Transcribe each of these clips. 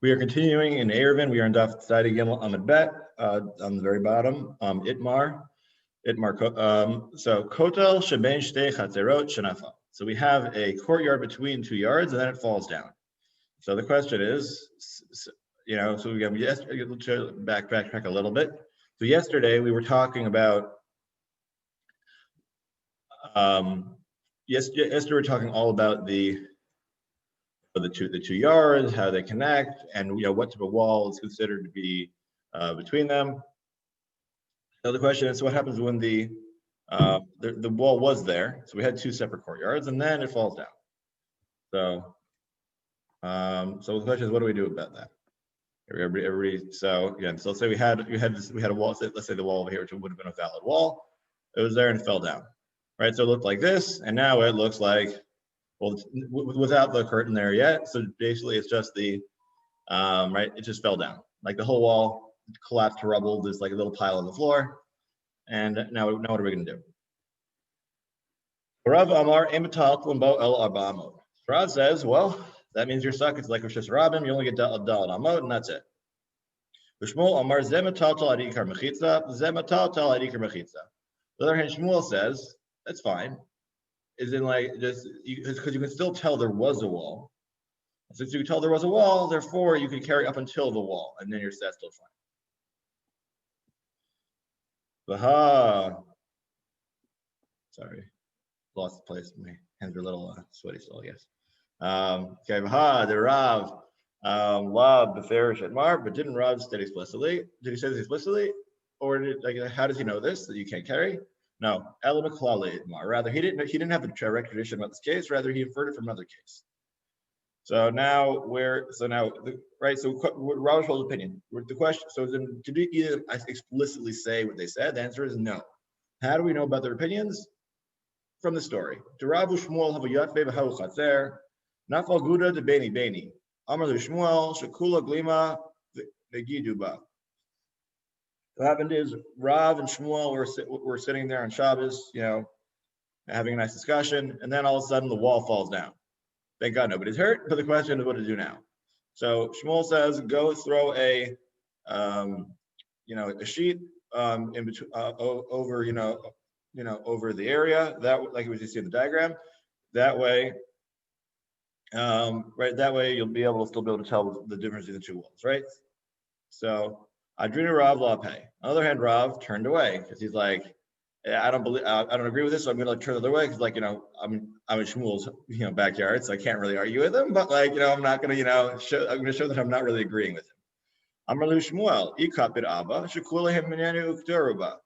We are continuing in Eruvin. We are in Daf Tzadi Gimel Amid Bet on the very bottom. Itmar. So Kotel Sheben Shtei Chatzerot Shenafa. So we have a courtyard between 2 yards, and then it falls down. So the question is, so we have backtrack a little bit. So yesterday we were talking about. Yesterday we were talking all about the two yards, how they connect, and what type of wall is considered to be between them. So the question is, so what happens when the wall was there? So we had 2 separate courtyards, and then it falls down. So the question is, what do we do about that? Everybody. So again, so let's say we had a wall. Let's say the wall over here, which would have been a valid wall, it was there and it fell down, right? So it looked like this, and now it looks like, well, without the curtain there yet. So basically, it's just the right. It just fell down, like the whole wall collapsed to rubble. There's like a little pile on the floor, and now what are we going to do? Rav Amar Emital Limbo El Arbamo. Rav says, well, that means you're stuck. It's like Rosh Rabim. You only get Dal Amot, and that's it. Shmuel Amar Zematal Tal Adikar Mechitza. Zematal Tal Adikar Mechitza. The other hand, Shmuel says that's fine. Is in like just because you can still tell there was a wall. Since you can tell there was a wall, therefore you can carry up until the wall, and then that's still fine. Vaha. Sorry, lost the place. My hands are a little sweaty still, I guess. Okay, Vaha, the Rav, Lab, Beferish, and Mar, but didn't Rav state explicitly? Did he say this explicitly? Or how does he know this, that you can't carry? No, rather he didn't have a direct tradition about this case. Rather, he inferred it from another case. So now right? So Rav Shol's opinion. The question. So then, did he either explicitly say what they said? The answer is no. How do we know about their opinions? From the story. To Rav Shmuel have a yatve b'hau chatzer, nafal guda de beni. Amar Shmuel shekula glima vegiduba. What happened is Rav and Shmuel were sitting there on Shabbos, having a nice discussion, and then all of a sudden the wall falls down. Thank God nobody's hurt, but the question is what to do now. So Shmuel says, go throw a sheet in between over over the area that like you see in the diagram. That way, right? That way you'll be able to tell the difference between the 2 walls, right? So. Adrina Rav La Pei. On the other hand, Rav turned away because he's like, I don't agree with this, so I'm gonna turn the other way because I'm in Shmuel's backyard, so I can't really argue with him. But I'm not gonna I'm gonna show that I'm not really agreeing with him. Amrlu Shmuel ikapid Abba shekulah minenu ukteruba.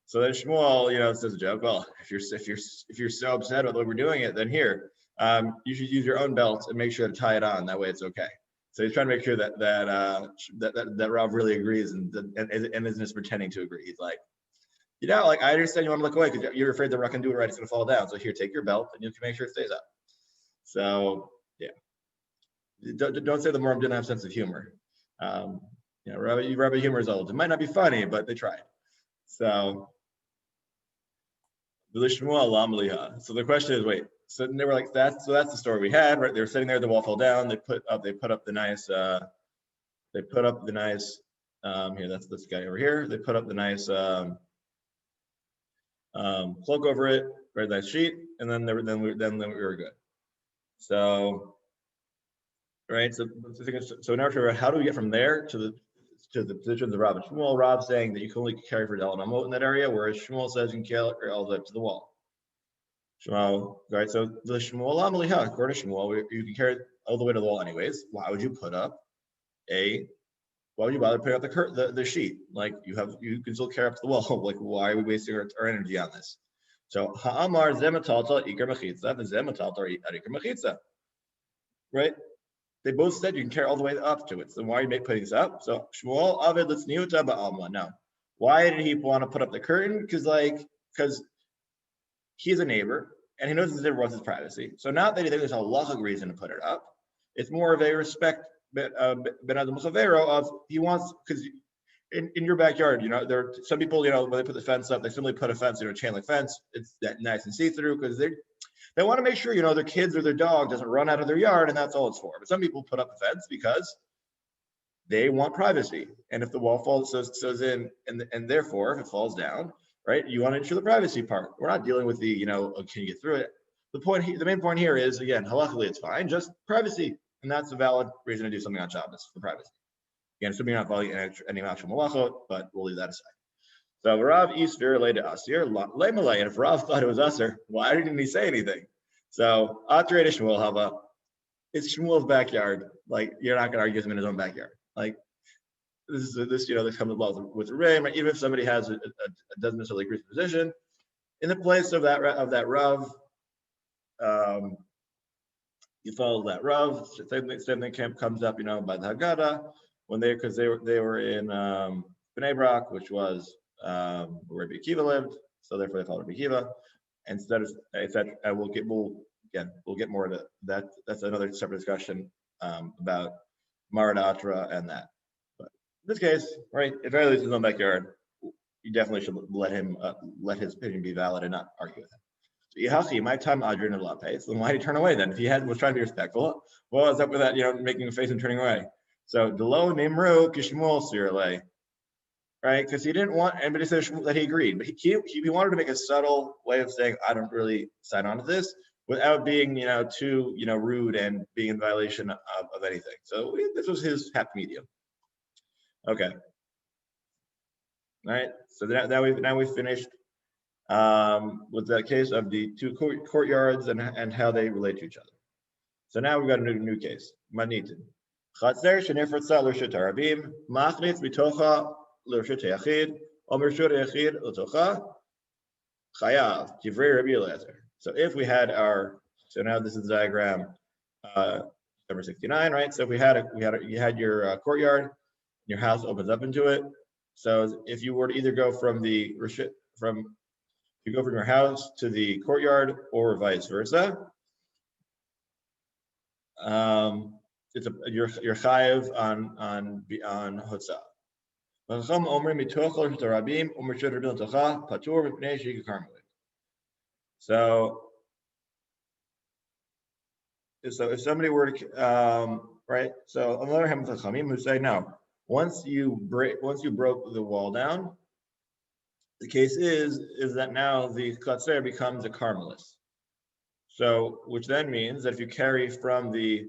So then Shmuel says a joke. Well, if you're so upset with what we're doing it, then here you should use your own belt and make sure to tie it on. That way it's okay. So he's trying to make sure that Rav really agrees and isn't just pretending to agree. He's like, I understand you want to look away because you're afraid the rock can do it right. It's going to fall down. So here, take your belt and you can make sure it stays up. So yeah, don't say the Moram didn't have sense of humor. Rabbi humor is old. It might not be funny, but they tried. So so the question is, wait. So they were like, that's the story we had, right? They were sitting there, the wall fell down. They put up the nice here. That's this guy over here. They put up the nice cloak over it, right? Nice sheet, and then we were good. So, right. So now how do we get from there to the positions of Rav and Shmuel? Rav saying that you can only carry for Del and Amot in that area, whereas Shmuel says you can carry all the way up to the wall. Shmuel, right? So the Shmuel Amaliha, according to Shmuel, you can carry it all the way to the wall anyways. Why would you bother putting up the sheet? Like you can still carry up to the wall. Like why are we wasting our energy on this? So Ha'amar zematalta ikar mechitza, the zematalta ikar mechitza. Right? They both said you can carry all the way up to it. So why are you putting this up? So Shmuel Avid Litzniuta Ba'alma. Now, why did he want to put up the curtain? Because he's a neighbor and he knows there was his privacy. So not that he thinks there's a halachic reason to put it up. It's more of a respect of he wants, because in your backyard, there are some people, when they put the fence up, they simply put a fence, chain link fence. It's that nice and see-through because they want to make sure, their kids or their dog doesn't run out of their yard, and that's all it's for. But some people put up a fence because they want privacy. And if the wall falls in, and therefore if it falls down, right, you want to ensure the privacy part. We're not dealing with the, can you get through it? The main point here is, again, halakhically it's fine, just privacy. And that's a valid reason to do something on Shabbos for privacy. Again, assuming you're not following any actual malachot, but we'll leave that aside. So Rav Easter laid to Asir, Lemalay, and if Rav thought it was Asir, why didn't he say anything? So Atre to Shmuel, Hava, it's Shmuel's backyard. Like, you're not gonna argue with him in his own backyard. Like, this comes along with the rain, right? Even if somebody has doesn't necessarily agree with the position, in the place of that Rav, you follow that Rav. Same thing comes up, by the Haggadah because they were in Bnei Brak, which was where Rabbi Akiva lived, so therefore they followed Rabbi Akiva. Instead of we'll get more into that. That's another separate discussion about Maradatra and that. But in this case, right, if at least in his own backyard, you definitely should let his opinion be valid and not argue with him. So my time Adrian and Lape. So why did he turn away then? If he was trying to be respectful, what was up with that? Making a face and turning away. So Delo Nimru Kishmul Sirle, right? Because he didn't want anybody to say that he agreed, but he wanted to make a subtle way of saying I don't really sign on to this without being too rude and being in violation of anything. So this was his happy medium. Okay. All right. So now we've finished with the case of the two courtyards and how they relate to each other. So now we've got a new case. Manitin. Chatzer shenifratza l'rshut harabim machnitz mitocha l'rshut hayachid or l'rshut hayachid l'tocha chayav divrei Rabbi Eliezer. So if we had so now this is the diagram number 69, right? So if you had your courtyard, your house opens up into it. So if you were to either go from your house to the courtyard or vice versa, you're chayav on hotzah. So if somebody were to right, so on the other hand, the Chaim who say no. Once you broke the wall down, the case is that now the Chatzer becomes a Carmelis. So, which then means that if you carry from the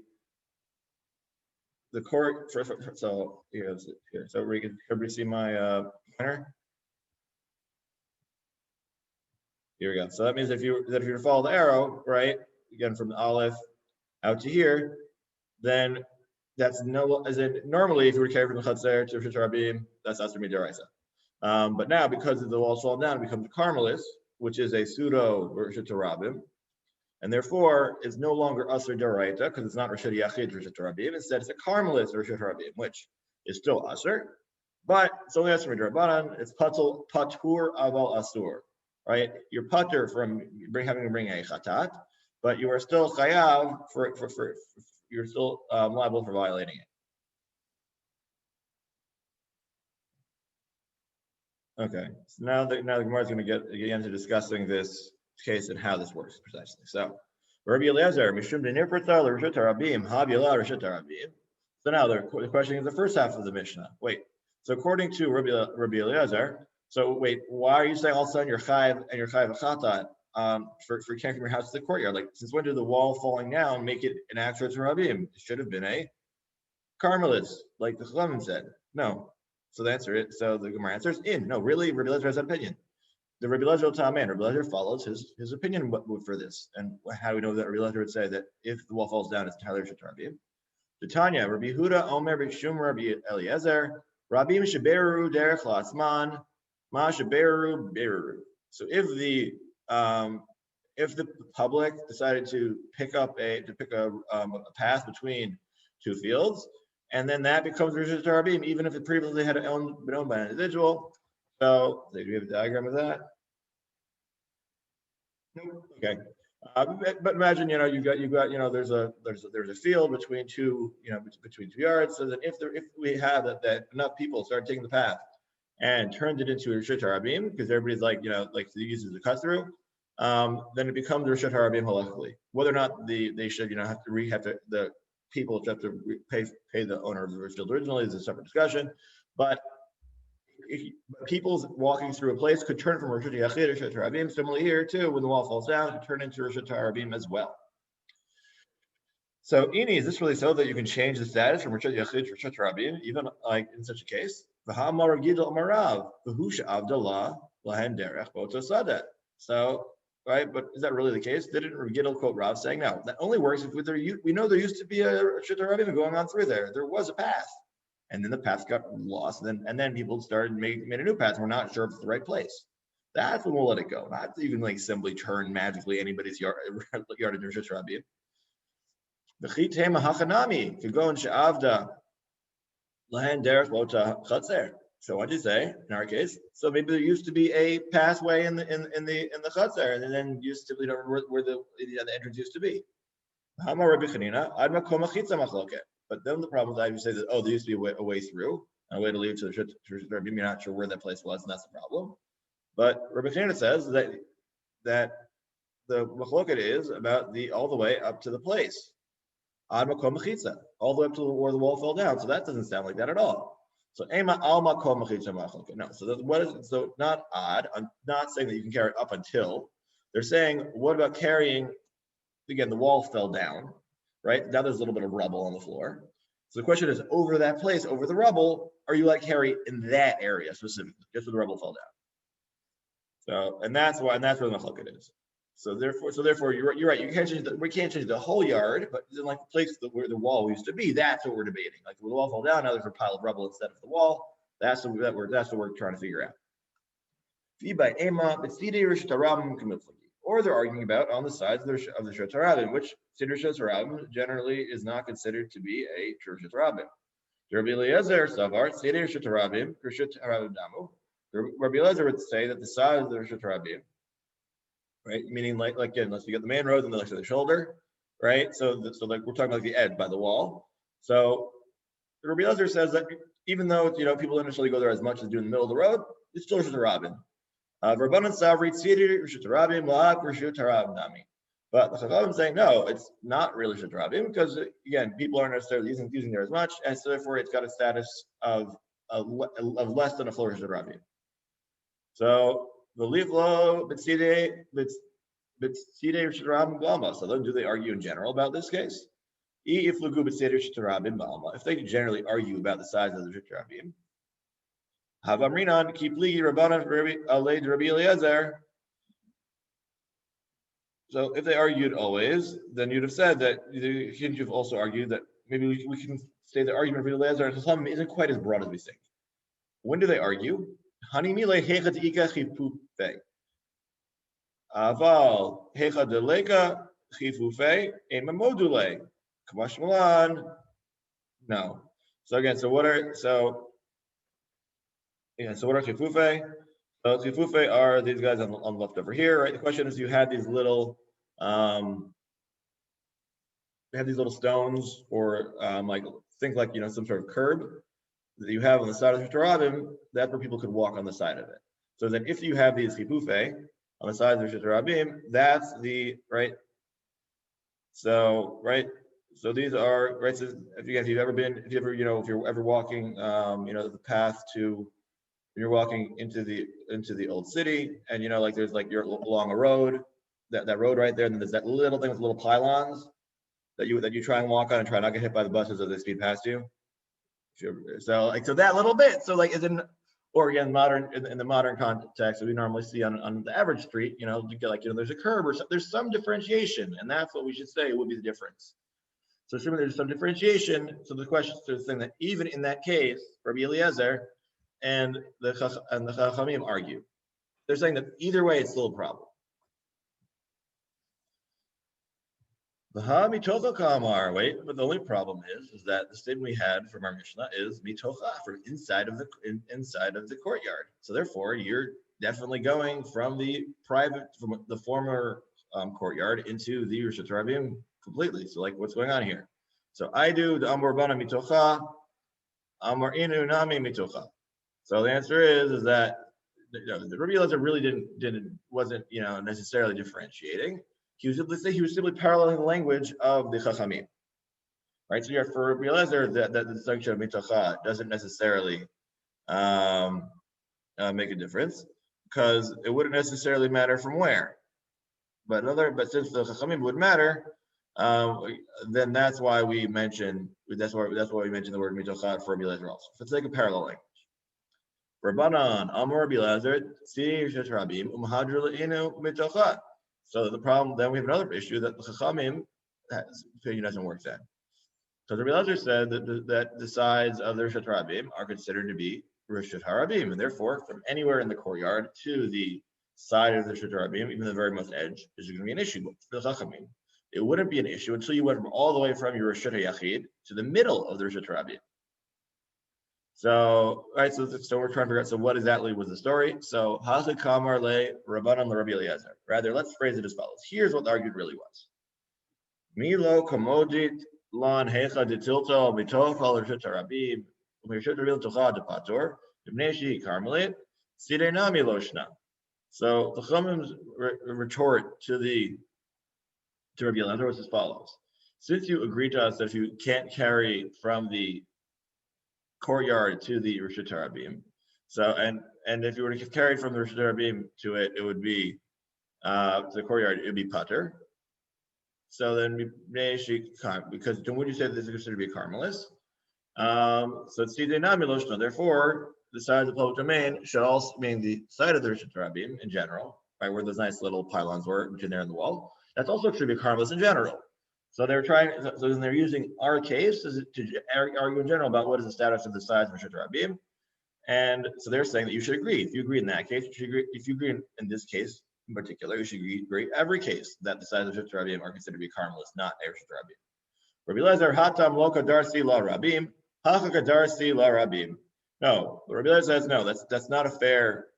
court, so here, so everybody see my pointer? Here we go. So that means if you follow the arrow, right, again from the Aleph out to here, then that's normally if you were to carry from the Chatzer to Rishut Rabim, that's Asur Midaraisa. But now, because the wall falls down, it becomes a Carmelis, which is a pseudo Rishut Rabim, and therefore it's no longer Asur Daraita because it's not Rishut Yachid Rishut Rabim. Instead, it's a Carmelis Rishut Rabim, which is still Asur, but it's only Asur Midarabanan. It's Patur Aval Asur, right? You're Patur from having to bring a Chatat, but you are still Chayav you're still liable for violating it. Okay, so now the Gemara is going to get into discussing this case and how this works precisely. So, Rabbi Eliezer, Mishum Denirprata Rishut Harabim, Habila Rishut Harabim. So now the question is the first half of the Mishnah. Wait, so according to Rabbi Eliezer, so wait, why are you saying all of a sudden you're chayav and you're chayav chatat for carrying from your house to the courtyard? Like, since when did the wall falling down make it an actual Rabim? It should have been a Carmelis, like the Chachamim said. No. So the answer is, so the Gemara answers no, really, Rabbi Eliezer has an opinion. The Rabbi Eliezer Rabbi Eliezer follows his opinion for this. And how do we know that Rabbi Eliezer would say that if the wall falls down, it's entirely Rishut Rabim? The Tanya, Rabbi Huda Omer B'Shum Rabbi Eliezer, Rabim Sheberu Derech Latzman, Ma Sheberu Beru. So if the public decided to pick a path between two fields, and then that becomes Rishut Rabim, even if it previously had been owned by an individual. So, do we have a diagram of that? Okay. But imagine, you got, there's a field between two yards. So that if we have that enough people start taking the path and turned it into a Rishut Harabim, because everybody's like, like to use it as a cut through, then it becomes Rishut Harabim halachically. Whether or not they should, the people have to pay the owner of the field originally is a separate discussion. But people walking through a place could turn from Rishut Yachid to Rishut Harabim. Similarly here too, when the wall falls down, it could turn into Rishut Harabim as well. So, Ini, is this really so that you can change the status from Rishut Yachid to Rishut Harabim, even like in such a case? So, right, but is that really the case? Didn't Gidel quote Rav saying no? That only works if we know there used to be a Rishut Harabim going on through there. There was a path, and then the path got lost, and then people started made a new path. And we're not sure if it's the right place. That's when we'll let it go. Not even like simply turn magically anybody's yard into Rishut Harabim. The chitema hachanami could go in she'avda lahen derech lota chatzer. So what do you say in our case? So maybe there used to be a pathway in the chatzer, and then used to where the entrance used to be. But then the problem is I would say that there used to be a way through, and a way to leave to the Rishut Harabim. You're not sure where that place was, and that's the problem. But Rabbi Chanina says that the machloket is about all the way up to the place. Ad makom mechitza, all the way up to where the wall fell down. So that doesn't sound like that at all. So ema al makom mechitza machloket. No. So what is it? So not odd. I'm not saying that you can carry it up until. They're saying, what about carrying? Again, the wall fell down, right? Now there's a little bit of rubble on the floor. So the question is, over that place, over the rubble, are you like carry in that area specifically, just where the rubble fell down? So, and that's where the machloket is. So therefore, you're right. We can't change the whole yard, but then like the place where the wall used to be, that's what we're debating. Like when the wall fell down, now there's a pile of rubble instead of the wall. That's what we're trying to figure out. Or they're arguing about on the sides of the Rishut Harabim, which Rishut Harabim generally is not considered to be a true Rishut Harabim. Rabbi Eliezer Savar Seder Rishut Harabim Damu. Rabbi Eliezer would say that the size of the Rishut Harabim, right? Meaning like again, unless you get the main road and the the shoulder, right? So like we're talking about the edge by the wall. So Rabbi Eliezer says that even though people initially go there as much as do in the middle of the road, it's still Rishut Harabim. Rabbanan Savri Tziri Rishut Harabim La'ak Rishut Harabim Nami. But the Chachamim is saying no, it's not really Rishut Harabim because again, people aren't necessarily using there as much, and so therefore it's got a status of less than a full Rishut Harabim. So the Livlo B'tzidei Rishut Harabim B'alma. So then, do they argue in general about this case? If they generally argue about the size of the Rishut Harabim, Havamrinan keep ligi Rabbanan Rabbi Eliezer. So if they argued always, then you'd have said that shouldn't you have also argued that maybe we can say the argument of Rabbi Eliezer isn't quite as broad as we think. When do they argue? Hanimile hechat ika chifufe. Aval hechat deleka chifufe emamodule. Kamash Milan. No. So again, so what are chifufe? So chifufe are these guys on the left over here, right? The question is, you had these little stones, or think like some sort of curb that you have on the side of the Harabim. That's where people could walk on the side of it. So then, if you have these chifufe on the side of the Harabim, that's the right. So right. So these are right. So if you're ever walking, the path to. You're walking into the old city, and there's you're along a road, that road right there, and then there's that little thing with little pylons that you try and walk on and try not to get hit by the buses as they speed past you. So that little bit. So or again, in the modern context that we normally see on the average street, there's a curb or there's some differentiation, and that's what we should say would be the difference. So assuming there's some differentiation, so the question is saying that even in that case, Rabbi Eliezer and the Chachamim argue. They're saying that either way, it's still a problem. But the only problem is that the statement we had from our Mishnah is mitocha, from inside of the courtyard. So therefore, you're definitely going from the former courtyard into the Rishut Harabim completely. So what's going on here? So I do the Amor Bana mitocha, Amor Inu Nami mitocha. So the answer is that the Rabbi Elazar really wasn't necessarily differentiating. He was simply paralleling the language of the Chachamim, right? So for Rabbi Elazar, that the distinction of mitacha doesn't necessarily make a difference because it wouldn't necessarily matter from where. But since the Chachamim would matter, then that's why we mention we mention the word mitacha for Rabbi Elazar also. So it's like a parallel language. Rabbanan Amar Rabbi Elazar Tzir Shet Rabim Umhadr Le'inu Mitacha. So the problem then we have another issue that the Chachamim opinion doesn't work then. So Rabbi Elazar said that the sides of the Rishat Rabim are considered to be Rishat Harabim, and therefore from anywhere in the courtyard to the side of the Rishat Rabim, even the very most edge, is going to be an issue for the Chachamim. It wouldn't be an issue until you went all the way from your Rishat HaYachid to the middle of the Rishat Rabim. So, right, so we're trying to figure out, so what exactly was the story? So, Hacha Kamar Le Rabbanan Le Rabbi Eliezer. Rather, let's phrase it as follows. Here's what the argument really was. Milo Komodit Lan Hecha de Tilto Mitoch Al Rishut Rabim Umrishut Rabim Tocha de Pator Ibneshi Carmelit Sidena Miloshna. So the Chachamim's retort to Rabbi Eliezer was as follows. Since you agreed to us that if you can't carry from the courtyard to the Rishut Rabim, so and if you were to carry from the Rishut Rabim to it, it would be to the courtyard, it would be pater. So then, because would you say that this is considered to be a Carmelis? So it's Miloshna. Therefore, the side of the public domain should also mean the side of the Rishut Rabim in general, right, where those nice little pylons were between there and the wall. That's also should be a Carmelis in general. So then they're using our case to argue in general about what is the status of the sides of Rishut Rabim. And so they're saying that you should agree. If you agree in that case, if you agree in this case in particular, you should agree every case that the sides of Rishut Rabim are considered to be Carmelis, not Rishut Rabim. Rabbi Eliezer hatam loka darsi la rabim, hachaka darsi la rabim. No, Rabbi Eliezer says no. That's not a fair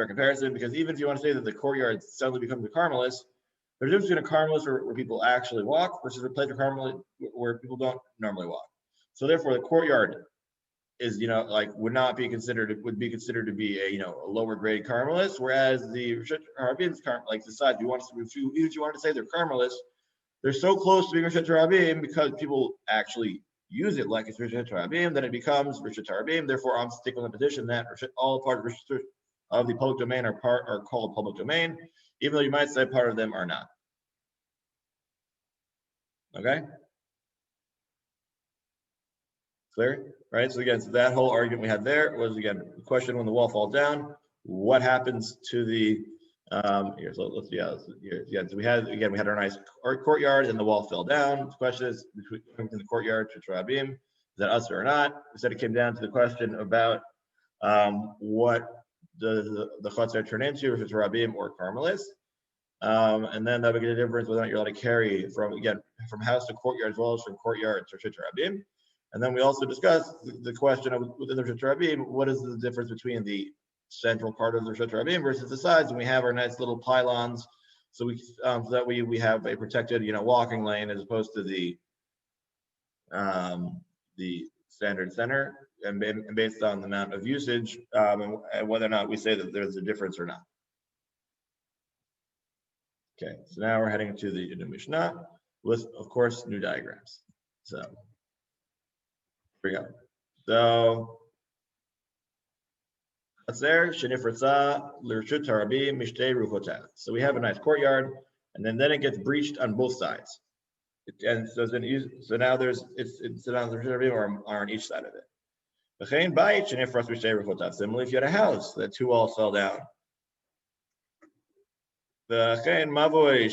comparison, because even if you want to say that the courtyard suddenly becomes a Carmelis, there's a difference between a Carmelis where people actually walk versus a place of Carmelis where people don't normally walk. So therefore, the courtyard is would be considered to be a lower grade Carmelis, whereas the Harabim, like the side, if you want to say they're Carmelis, they're so close to being Rishut Rabim because people actually use it like it's Rishut Rabim, then it becomes Rishut Rabim. Therefore, I'm sticking with the position that all part of the public domain are called public domain, even though you might say part of them are not. Okay? Clear? Right? So again, so that whole argument we had there was, again, the question when the wall falls down, what happens to the so we had our nice courtyard and the wall fell down. The question is between the courtyard to Rabim, is that us or not? We said it came down to the question about what does the chutzner turn into, if it's Rabim or Carmelis, and then that would get a difference whether or not you're allowed to carry from house to courtyard as well as from courtyard to Rabim. And then we also discussed the question of within the Rishut Rabim, what is the difference between the central part of the Rishut Rabim versus the sides, and we have our nice little pylons, so that we have a protected walking lane as opposed to the standard center, and based on the amount of usage and whether or not we say that there's a difference or not. Okay, so now we're heading to the Mishnah with, of course, new diagrams. So here we go. So so we have a nice courtyard, and then it gets breached on both sides. And so now there's it's on the Eruvin or on each side of it. Similarly, if you had a house that two walls fell down. Similarly,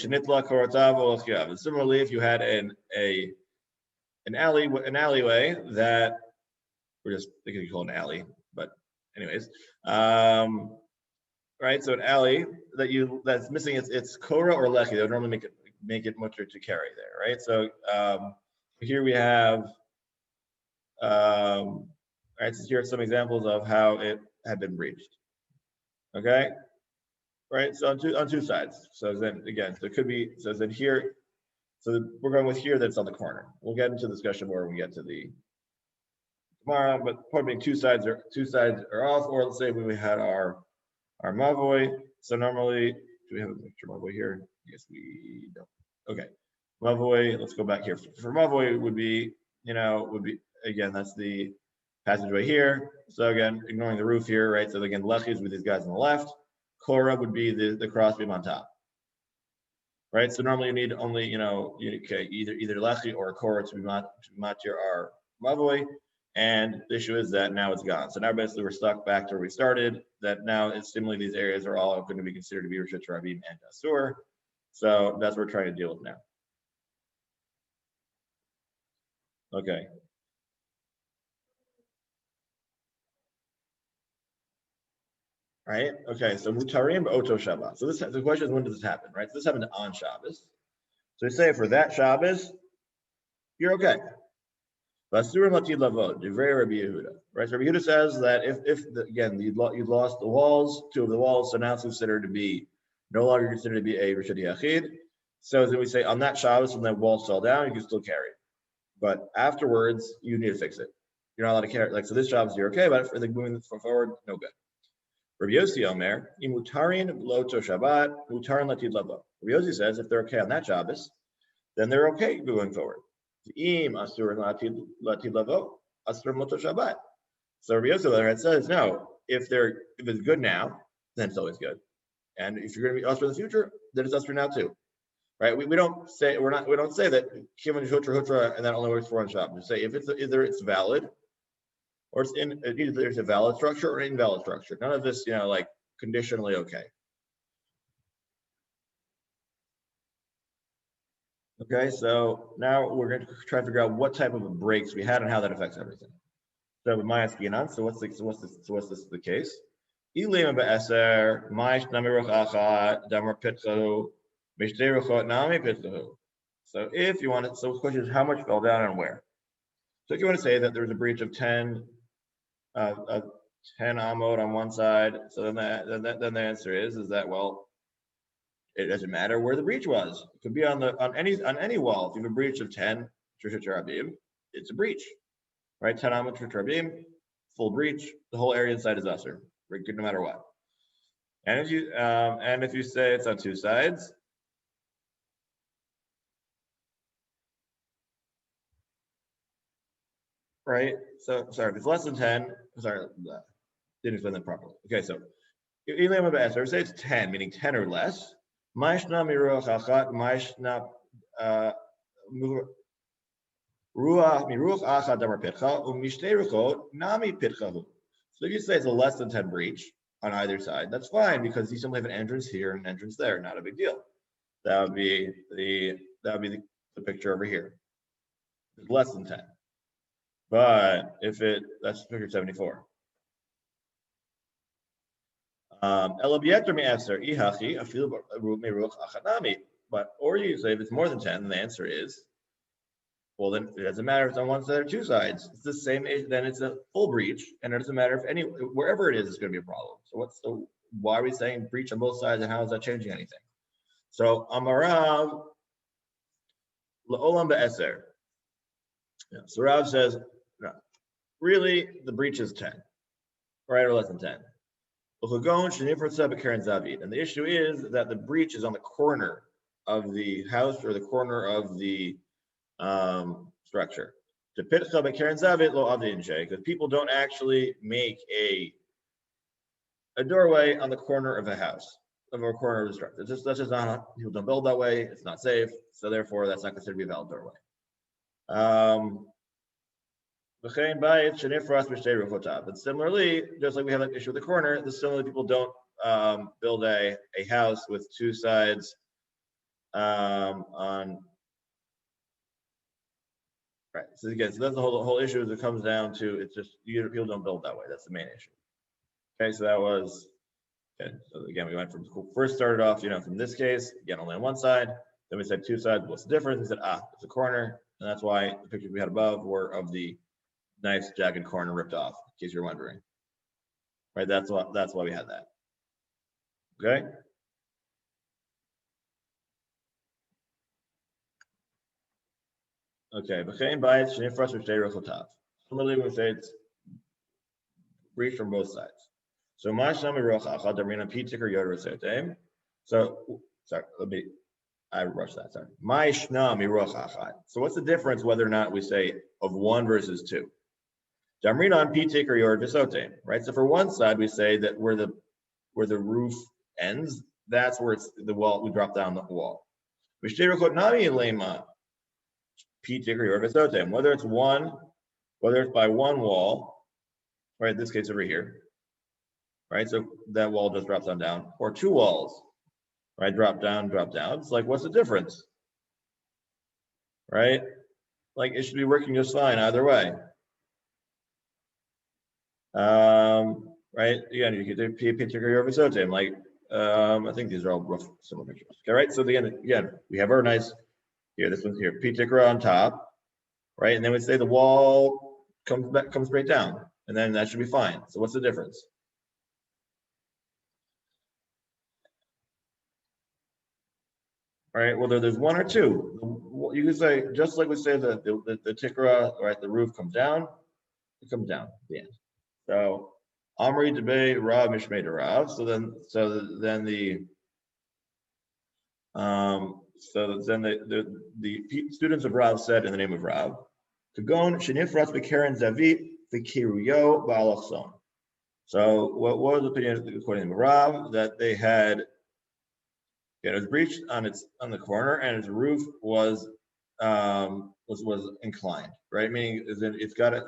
if you had an alleyway that we're just thinking you call it an alley, but anyways, right? So an alley that's missing its kora or lechi, they would normally make it mutter to carry there, right? So here we have, right? So here are some examples of how it had been breached. Okay, right? So on two sides. So then again, so it could be. So then here, so we're going with here that's on the corner. We'll get into the discussion more when we get to the tomorrow, but the point being two sides are off, or let's say when we had our mavoy. So normally, do we have a picture mavoy here? Yes, we don't. Okay, mavoy. Let's go back here. For mavoy would be, again, that's the passageway here. So again, ignoring the roof here, right? So again, lechis with these guys on the left. Korah would be the crossbeam on top. Right, so normally you need only, either lechi or a korah to be matir our mavoy, and the issue is that now it's gone. So now basically we're stuck back to where we started. That now it's similarly these areas are all going to be considered to be Rishut Rabim and Asur. So that's what we're trying to deal with now. Okay. Right. Okay. So mutarim oto Shabbat. So the question is, when does this happen? Right. So this happened on Shabbos. So we say for that Shabbos, you're okay. Vasurim latid lavod, divrei Rabbi Yehuda. Right. So Rabbi Yehuda says that if again you'd lost the walls, two of the walls, so now it's considered to be no longer considered to be a Rishut Yachid. So then we say on that Shabbos when that wall fell down, you can still carry it, but afterwards you need to fix it. You're not allowed to carry it. Like so, this Shabbos you're okay, but for the moving forward, no good. Rabbi Yossi Omer, imutarin loto Shabbat, mutarin latid lavo. Rabbi Yossi says if they're okay on that Shabbos, then they're okay going forward. Im asur latid lavo, asur loto Shabbat. So Rabbi Yossi there says no. If it's good now, then it's always good. And if you're going to be usher in the future, then it's usher now too. Right? We don't say we don't say that kivan hutra and that only works for one Shabbat. We say if it's either it's valid or it's either there's a valid structure or an invalid structure. None of this, like conditionally okay. Okay, so now we're going to try to figure out what type of breaks we had and how that affects everything. So with my skinan, so what's this the case? So if you want to, so the question is how much fell down and where. So if you want to say that there's a breach of 10 amot on one side, so then the answer is that, well, it doesn't matter where the breach was. It could be on any wall. If you have a breach of 10 it's a breach, right? 10 amot full breach. The whole area inside is usher, right? Good no matter what. And if you say it's on two sides, right? So sorry, if it's less than 10, sorry, didn't explain that properly. Okay, so if say it's 10, meaning 10 or less. So if you say it's a less than 10 breach on either side, that's fine because you simply have an entrance here and an entrance there, not a big deal. That would be the picture over here. It's less than 10. But if that's picture 74. But or you say if it's more than 10, then the answer is, well, then it doesn't matter if it's on one side or two sides. It's the same. Then it's a full breach, and it doesn't matter if wherever it is, it's going to be a problem. So why are we saying breach on both sides, and how is that changing anything? So Amarav La'olam be'eser. So Rav says, no, really the breach is 10, right, or less than 10. And the issue is that the breach is on the corner of the house or the corner of the structure. Because people don't actually make a doorway on the corner of a house, of a corner of the structure. That's just not, people don't build that way. It's not safe. So therefore, that's not considered to be a valid doorway. And similarly, just like we have an issue with the corner, similarly people don't build a house with two sides on. Right. So again, so that's the whole issue. Is it comes down to it's just people don't build that way. That's the main issue. Okay, so that was. Okay, so again, we went from first started off, from this case, again only on one side. Then we said two sides. What's the difference? We said it's a corner, and that's why the pictures we had above were of the nice jagged corner ripped off, in case you're wondering. Right, that's why we had that. Okay. Okay, so Similarly, we say it's breached from both sides. So my shami roch achad damrina pitikar yoder setem. So sorry, I rushed that. Sorry. My shnami roch achad. So what's the difference whether or not we say of one versus two? Damrina on pitikar yoder setem, right? So for one side we say that where the roof ends, that's where it's the wall. We drop down the wall. Whether it's by one wall, right? In this case over here, right? So that wall just drops down, or two walls, right? Drop down. It's like, what's the difference, right? Like it should be working just fine either way. Right? Again, you could do particular over sotem. Like, I think these are all rough similar pictures. Okay, right? So again, we have our nice here. This one's here, pitikra on top, right? And then we say the wall comes straight down, and then that should be fine. So what's the difference? All right, whether there's one or two, you can say, just like we say the tikra, right, the roof comes down, it comes down at the end. So Amri debate Rav Mishmei Rav. So then the students of Rav said in the name of Rav, Kagon Shenifras Bekaren Zavit Vikiruyo Ba'alachson. So what was the opinion according to Rav that they had? It was breached on the corner, and its roof was inclined, right? Meaning, it's got a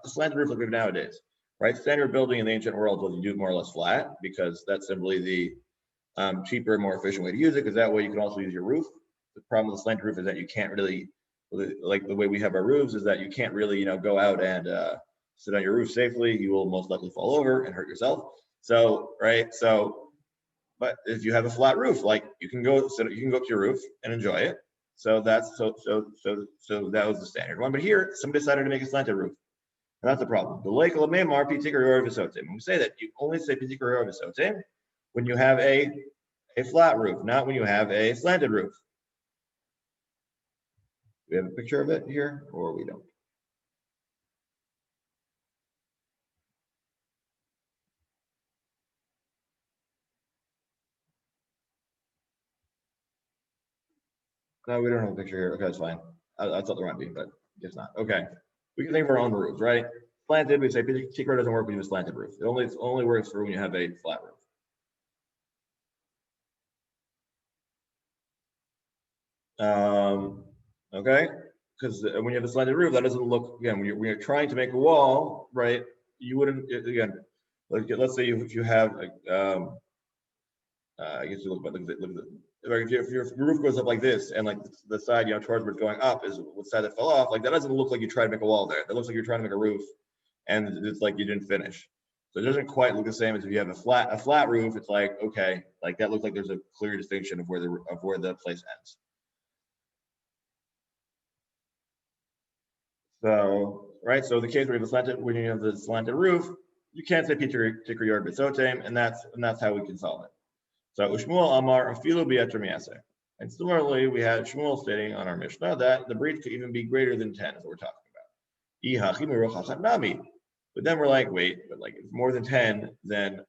slanted roof like we have nowadays, right? Standard building in the ancient world was you do it more or less flat because that's simply the cheaper, more efficient way to use it. Because that way you can also use your roof. The problem with the slanted roof is that you can't really, like the way we have our roofs, is that you can't really, go out and sit on your roof safely. You will most likely fall over and hurt yourself. So, right, so. But if you have a flat roof, like you can go up to your roof and enjoy it. So that's so that was the standard one. But here, somebody decided to make a slanted roof, and that's the problem. The lake of Memar pitikar visotim. We say that you only say pitikar visotim when you have a flat roof, not when you have a slanted roof. We have a picture of it here, or we don't. No, we don't have a picture here. Okay, that's fine. I thought there might be, but it's not. Okay. We can think of our own roofs, right? Slanted, we say pitikra doesn't work when you have a slanted roof. It only works for when you have a flat roof. Okay, because when you have a slanted roof, that doesn't look, again, when you're trying to make a wall, right? You wouldn't, again, like, let's say if you have, I guess you look at if your roof goes up like this, and like the side, towards where it's going up is the side that fell off, like that doesn't look like you tried to make a wall there. That looks like you're trying to make a roof, and it's like you didn't finish. So it doesn't quite look the same as if you have a flat roof. It's like, okay, like that looks like there's a clear distinction of where the place ends. So, right, so the case where when you have the slanted roof, you can't say Tikri Yord B'Sotem, and that's how we can solve it. So Ushmuel Amar Afilu B'Yeter Mi'aseh. And similarly, we had Shmuel stating on our Mishnah that the breach could even be greater than 10, is what we're talking about. But then we're like, wait, but like if it's more than 10, then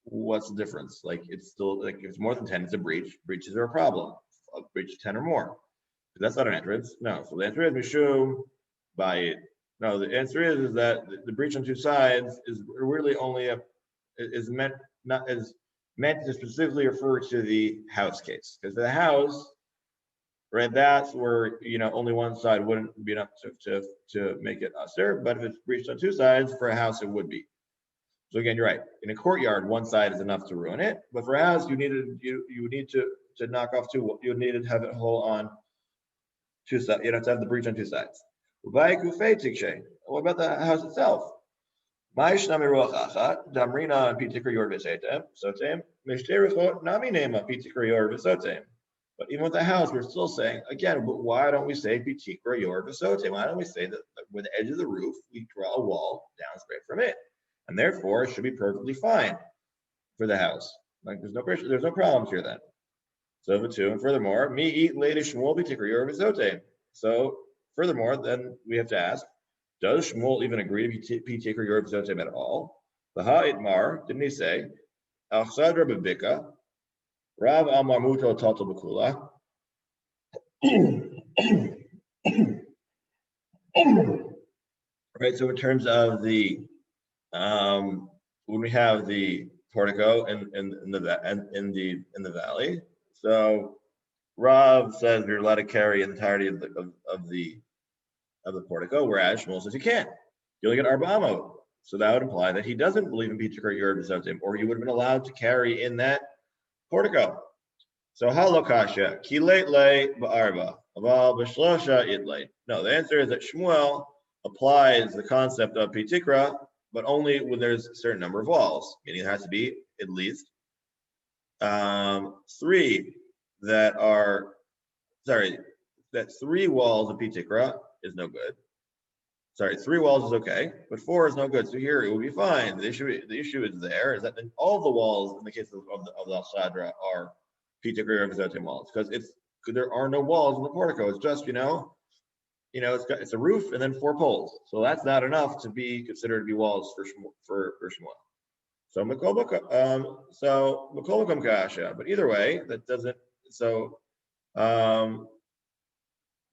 what's the difference? Like it's still like if it's more than 10, it's a breach. Breaches are a problem. A breach of 10 or more. But that's not an entrance. No. So the answer is Mishum BAYT. No, the answer is that the breach on two sides is really only meant to specifically refer to the house case, because the house, right, that's where only one side wouldn't be enough to make it usher, but if it's breached on two sides, for a house it would be. So again, you're right. In a courtyard, one side is enough to ruin it, but for a house, you need to knock off two. You need to have it hold on two sides. You have to have the breach on two sides. What about the house itself? But even with the house, we're still saying, again, why don't we say pitikra yor v'sotem? Why don't we say that with the edge of the roof, we draw a wall down straight from it? And therefore, it should be perfectly fine for the house. Like there's no problems here then. So the two, and furthermore, me eat lady shmuel pitikra yor v'sotem. So furthermore, then we have to ask, Does Shmuel even agree to be Tikra Yerub Zotem at all? Baha Itmar, didn't he say? Al Chsadra Bebika, Rav Amar Muto Tatal Bakula. Right, so in terms of the when we have the portico in the valley, so Rav says you're allowed to carry the entirety of the portico, whereas Shmuel says you can't. You only get arba'amot. So that would imply that he doesn't believe in Pichur Yerub Zotim, or he would have been allowed to carry in that portico. So halokasha kilate le ba'arba aval b'shlosha idle. No, the answer is that Shmuel applies the concept of pitikra, but only when there's a certain number of walls, meaning there has to be at least three that are that 3 walls of pitikra is no good. Sorry, 3 walls is okay, but 4 is no good. So here it will be fine. The issue is there is that all the walls in the case of the Al-Sadra are Pitikra Revizote walls because there are no walls in the portico. It's just it's a roof and then 4 poles. So that's not enough to be considered to be walls for Shmuel. So Makolakam Kasha, but either way, that doesn't. So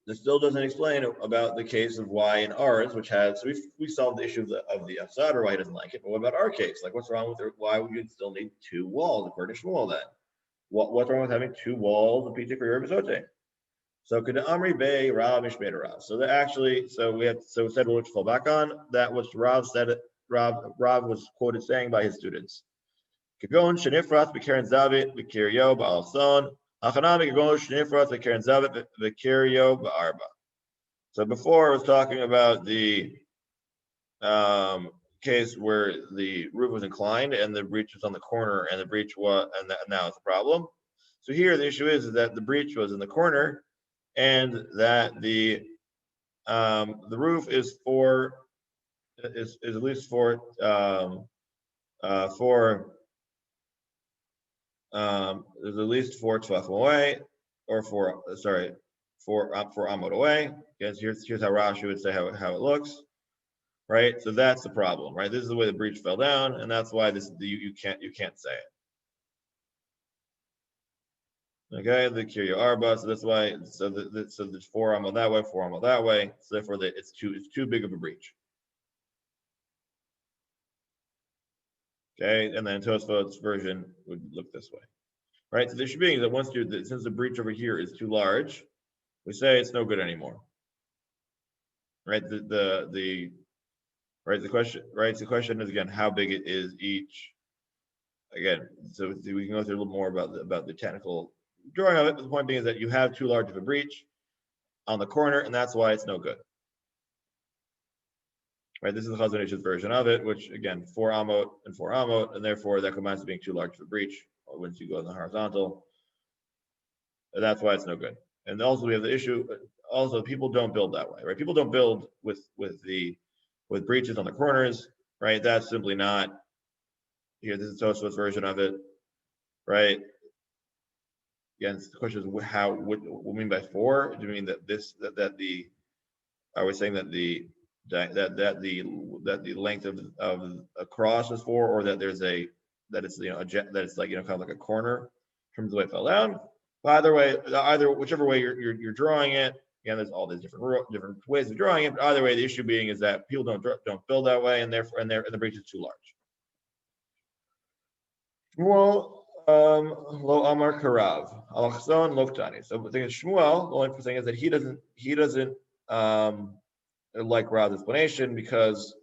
this still doesn't explain about the case of why in ours, which has we solved the issue of the Afsad or why he doesn't like it. But what about our case? Like, what's wrong with it? Why would you still need 2 walls according to Shmuel then? What's wrong with having 2 walls of Pitik or Yerbizote? So could Amri Bay Rav Mishmei Rav? So we said we'll fall back on that which Rav said. Rav was quoted saying by his students. Kagon Shenifrat B'Keren Zavit B'Kiryo Ba'alson. So before I was talking about the case where the roof was inclined and the breach was on the corner and the breach was, and now it's a problem. So here the issue is that the breach was in the corner and that the roof is at least for there's at least 4 tefachim away, or 4 amot away. Because here's how Rashi would say how it looks, right? So that's the problem, right? This is the way the breach fell down, and that's why you can't say it. Okay, the kirya arba. So that's why. So there's 4 amot that way, 4 amot that way. So therefore, it's too big of a breach. Okay, and then Tosfot's version would look this way. Right, so the issue being that since the breach over here is too large, we say it's no good anymore. Right, the question is again how big it is each. Again, so we can go through a little more about the technical drawing of it. But the point being is that you have too large of a breach on the corner, and that's why it's no good. Right, this is the Chazon Ish's version of it, which again 4 amot and 4 amot, and therefore that combines to being too large of a breach. Once you go in the horizontal, and that's why it's no good. And also we have the issue. Also, people don't build that way, right? People don't build with breaches on the corners, right? That's simply not. Here, this is Tosfot's version of it, right? Again, the question is what we mean by 4? Do you mean that are we saying that the length of a cross is 4, or that it's like kind of like a corner in terms of the way it fell down? But whichever way you're drawing it, again, there's all these different ways of drawing it. But either way, the issue being is that people don't build that way, and therefore the breach is too large. Shmuel lo amar karav alachzon loktani. So the thing is Shmuel. The only thing is that he doesn't like Rav's explanation because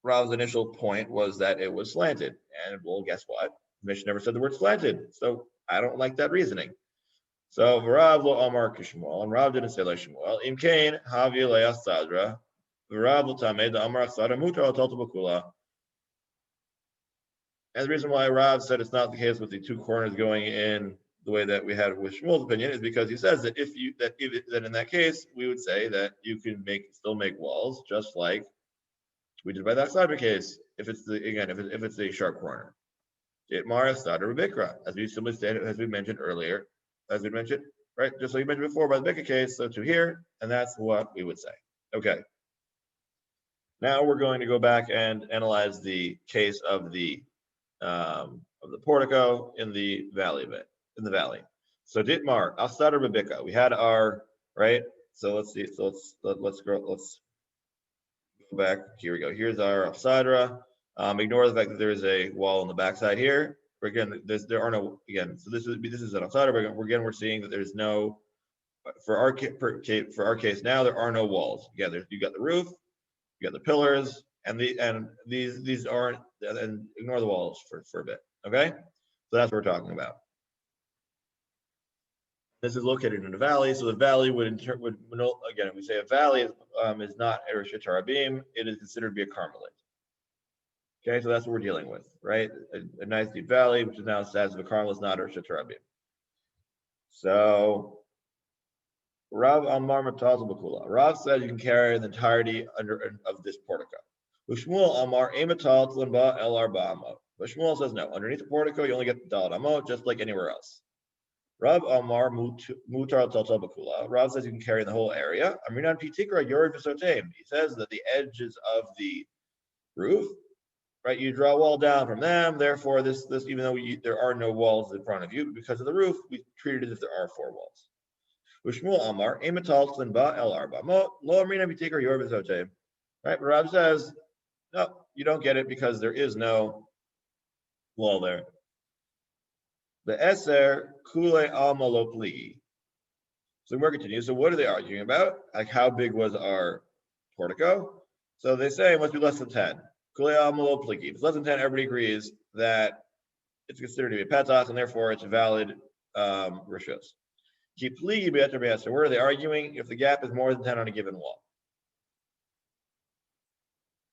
Rav's initial point was that it was slanted, and well, guess what? The Mishnah never said the word slanted, so I don't like that reasoning. So Rav lo amar kishmuel, and Rav didn't say like Shmuel. Im kain havi le'as sadra, Rav lo tamed the amar sadra mutar al bakula. And the reason why Rav said it's not the case with the 2 corners going in the way that we had with Shmuel's opinion is because he says that that in that case we would say that you can still make walls just like we did by that Sadra case if it's a sharp corner. Itmar Sadra Bikra, as we simply stated, as we mentioned, right? Just like you mentioned before by the Bikra case, so to here, and that's what we would say. Okay. Now we're going to go back and analyze the case of the portico in the valley bit, in the valley. So Ditmar, Alsadar Babika. We had our right. So let's see. So let's go back. Here we go. Here's our Alsadra. Ignore the fact that there is a wall on the backside here. Again, there are no again. So this is an Alsadra. But again, we're seeing that there's no for our case now there are no walls. Yeah, you got the roof, you got the pillars, and these aren't. And ignore the walls for a bit. Okay, so that's what we're talking about. This is located in a valley, so the valley would again, if we say a valley is not a Rosh Hashanah, it is considered to be a Carmelite. Okay, so that's what we're dealing with, right? A nice deep valley, which is now the status of a Carmelite, is not a Rosh Hashanah. So Rav Amar Matazal Bakula. Rav said you can carry the entirety of this portico. Ushmuel Amar Ematal Tlimba El Arba'amot. But Shmuel says no. Underneath the portico, you only get the Dalet Amot, just like anywhere else. Rav Amar Mutar Taltal Bakula. Rav says you can carry the whole area. Amrinan Pitikra Yorid V'Soteim. He says that the edges of the roof, right? You draw a wall down from them. Therefore, this even though there are no walls in front of you, because of the roof, we treat it as if there are 4 walls. Ushmuel Amar Ematal Tlimba El Arba'amot. Lo Amrinan Pitikra Yorid V'Soteim. Right? But Rav says no, you don't get it because there is no wall there. The Eser Kule Amalopli. So we're continuing. So what are they arguing about? Like how big was our portico? So they say it must be less than 10. Kule Amalopli. If it's less than 10, everybody agrees that it's considered to be a petach and therefore it's a valid rishus. Kipli be'eter be'eser. Where are they arguing? If the gap is more than 10 on a given wall.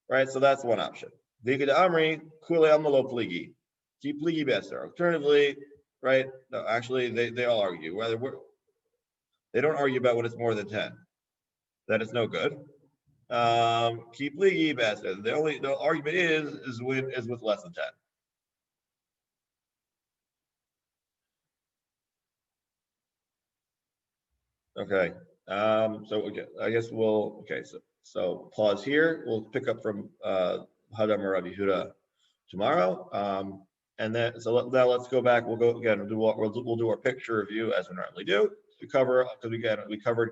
Right, so that's one option. Vikid Amri Kule Amalopli. Kipli be'eser. Alternatively, right? No, actually, they all argue. They don't argue about when it's more than 10. That it's no good. Keep ligi better. The argument is with less than 10. Okay. So okay, I guess so pause here. We'll pick up from Hadam or Rabbi Huda tomorrow. And then now let's go back. We'll go again. We'll do our picture review as we normally do. We covered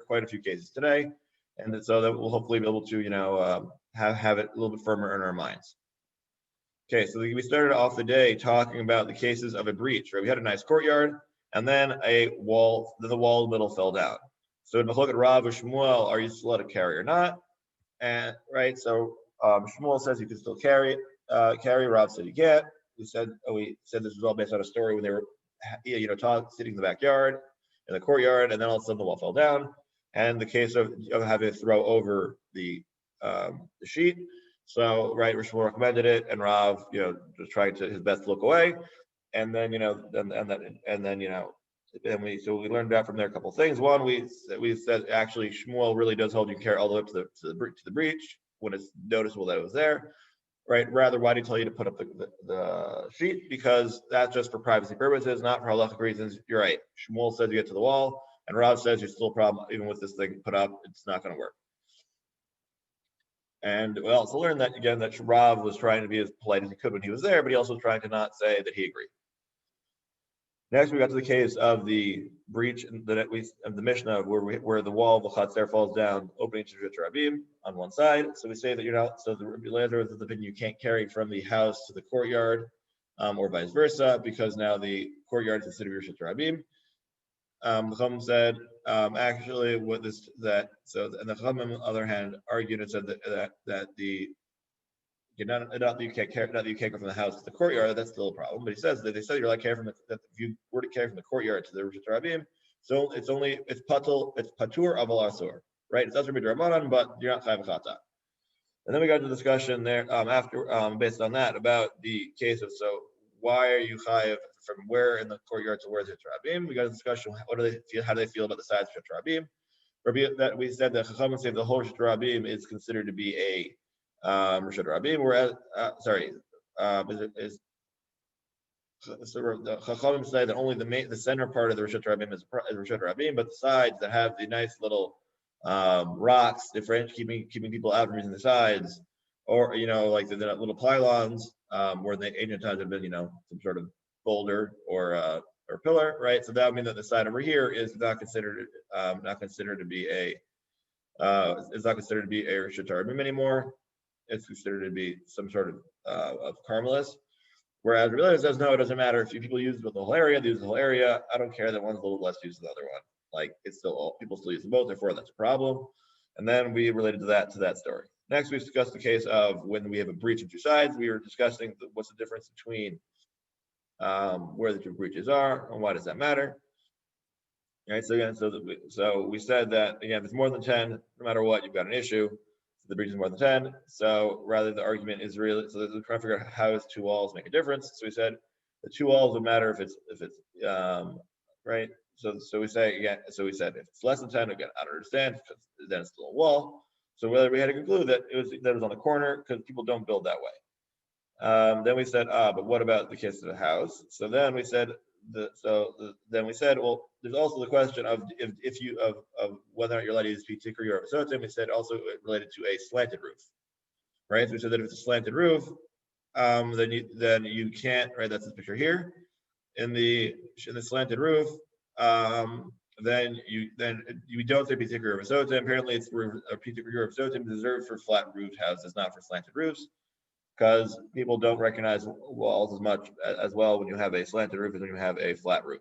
quite a few cases today, and so that we'll hopefully be able to have it a little bit firmer in our minds. Okay, so we started off the day talking about the cases of a breach. Right, we had a nice courtyard, and then a wall. Then the wall in the middle fell down. So to look at Rav or Shmuel, are you still allowed to carry or not? And right, so Shmuel says you can still carry. Rav said you can't. We said this was all based on a story when they were, sitting in the backyard, in the courtyard, and then all of a sudden the wall fell down. And the case of having to throw over the sheet. So right, Rishon recommended it, and Rav, just trying to his best to look away. And then we learned out from there a couple of things. One, we said actually Shmuel really does hold you carry all the way up to the breach when it's noticeable that it was there. Right. Rather, why do you tell you to put up the sheet? Because that's just for privacy purposes, not for halachic reasons. You're right. Shmuel says you get to the wall, and Rav says there's still a problem even with this thing put up. It's not going to work. And we also learned that again that Rav was trying to be as polite as he could when he was there, but he also was trying to not say that he agreed. Next, we got to the case of the breach of the Mishnah where the wall of the Chatzer falls down, opening to Rabim on one side. So we say that so the Elazar is the opinion you can't carry from the house to the courtyard, or vice versa, because now the courtyard is considered Rishut Rabim. The Chum said actually and the Chum on the other hand argued and said that not that you can't go from the house to the courtyard, that's still a problem. But he says that they said you're like carry that if you were to carry from the courtyard to the Rishut Rabim, so it's patur aval asur, right? It's asur b'dramanan, but you're not chayav chata. And then we got to the discussion there after based on that about the case of why are you chayav from where in the courtyard to where the Rishut Rabim? We got a discussion. How do they feel about the size of Rishut Rabim? That we said that Chacham say the whole Rishut Rabim is considered to be a Rishut Rabim, whereas the Chachamim say that only the center part of the Rishut Rabim is Rishut Rabim, but the sides that have the nice little rocks, keeping people out from using the sides, or like the little pylons, where the ancient times have been some sort of boulder or pillar, right? So that would mean that the side over here is not considered to be a Shatar Bim anymore. It's considered to be some sort of Carmelis. Whereas Rebbe says, no, it doesn't matter if people use the whole area, they use the whole area. I don't care that one's a little less used than the other one. Like it's still people still use them both, therefore that's a problem. And then we related to that story. Next, we discussed the case of when we have a breach of two sides. We were discussing what's the difference between where the two breaches are and why does that matter. All right, so again, so we said that again, if it's more than 10, no matter what, you've got an issue. The breach is more than 10. So rather the argument is really, so we're trying to figure out how does two walls make a difference. So we said the two walls would matter if it's right. So we say again, so we said if it's less than 10, again, I don't understand, because then it's still a wall. So whether we had to conclude that it was on the corner, because people don't build that way. Then we said, but what about the case of the house? So then we said then we said, well, there's also the question of of whether or not you're allowed to use Zichron or Sotim. We said also related to a slanted roof, right? So we said that if it's a slanted roof, then you can't, right? That's the picture here. In the slanted roof, then you don't say Zichron or Sotim. Apparently, it's a Zichron or Sotim reserved for flat roofed houses, not for slanted roofs, because people don't recognize walls as much as well when you have a slanted roof as when you have a flat roof.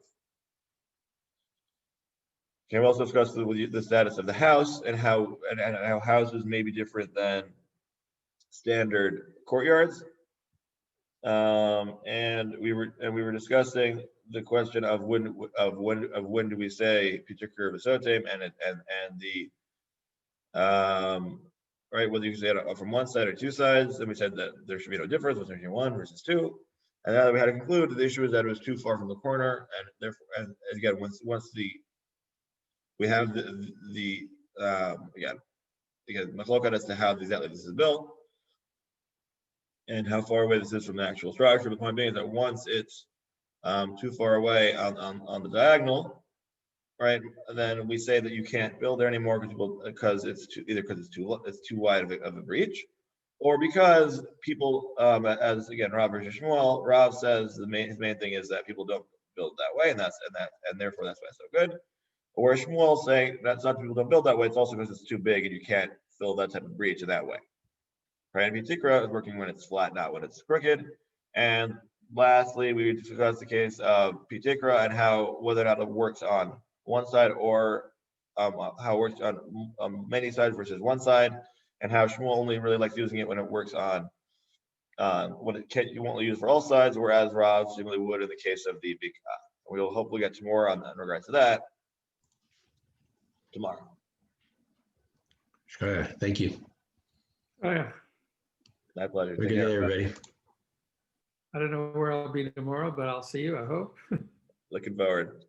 Can we also discuss the status of the house and how houses may be different than standard courtyards? And we were discussing the question of when do we say Zichron v'sotem and the right, whether you say it from one side or two sides. Then we said that there should be no difference between one versus two. And now that we had to conclude, the issue is that it was too far from the corner, and therefore, and again, once we have the again machlokat as to how exactly this is built and how far away this is from the actual structure. The point being is that once it's too far away on the diagonal, right, and then we say that you can't build there anymore because it's too wide of a breach, or because people, as again Rav versus Shmuel, Rav says his main thing is that people don't build that way, and therefore that's why it's so good. Where Shmuel saying that's not people don't build that way, it's also because it's too big and you can't fill that type of breach in that way. Right? And Tikra is working when it's flat, not when it's crooked. And lastly, we discussed the case of Tikra and whether or not it works on one side or how it works on many sides versus one side, and how Shmuel only really likes using it when it works on you won't use for all sides, whereas Rav simply would in the case of the big. We will hopefully get to more on that in regards to that tomorrow. Sure. Thank you. Oh, yeah. My pleasure. Good day, everybody. I don't know where I'll be tomorrow, but I'll see you, I hope. Looking forward.